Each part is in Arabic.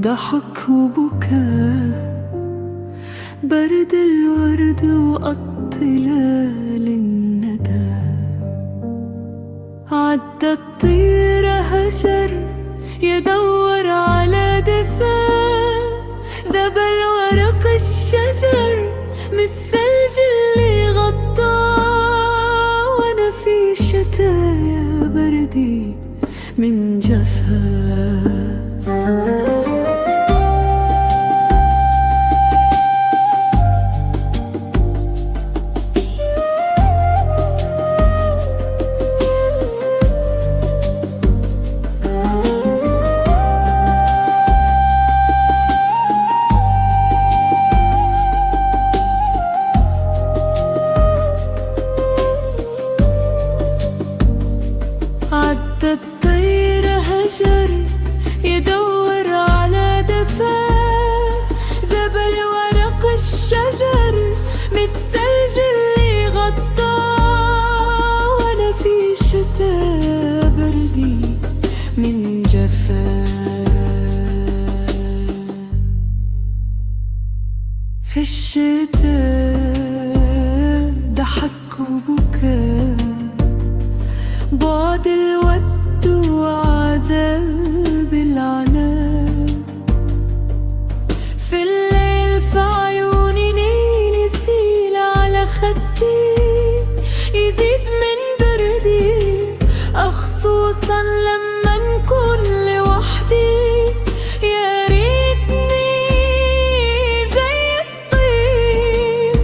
ضحك وبكاء، برد الورد وأطلال الندى. عدى الطير هجر يدور على دفاء، ذاب الورق الشجر من الثلج اللي غطاه، وانا في شتايا بردي من جفاء. عدى الطير هجر يدور على دفاء، ذاب الورق الشجر من الثلج اللي غطاه، وانا في شتاء بردي من جفاء. في الشتاء ضحك وبكاء، بعد الود وعذاب العناء. في الليل في عيوني نيل يسيل على خدي، يزيد من بردي خصوصا لما نكون لوحدي. يا ريتني زي الطير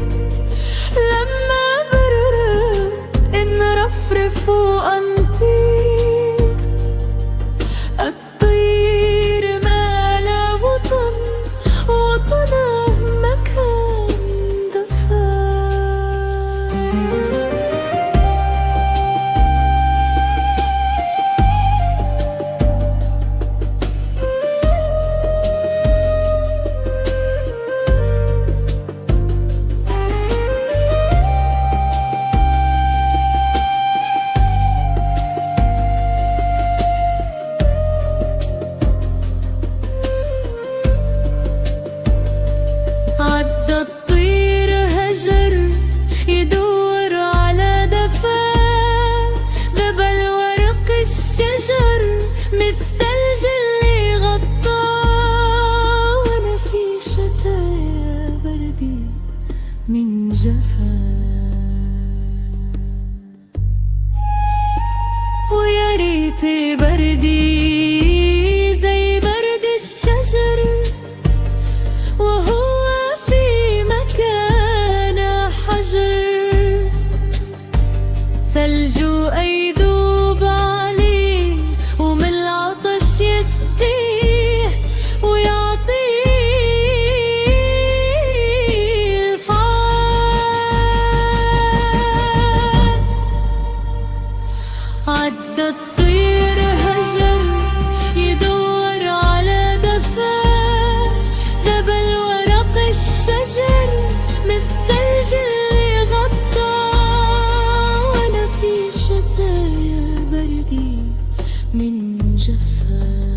لما برد نرفرف وأنطير. الطير ما له وطن، وطنه مكان دفا. عدى الطير هجر يدور على دفاء، ذاب الورق الشجر من الثلج اللي غطاه، وانا في شتايا بردي من جفاء. ويا ريت بردي زي برد الشجر، وهو ثلج أيذوب عليه، ومن العطش يسقيه ويعطيه الفعال. عدى الطير هجر يدور على دفاء، ذاب الورق الشجر من الثلج اللي غطاه، وانا في شتايا بردي من جفاء.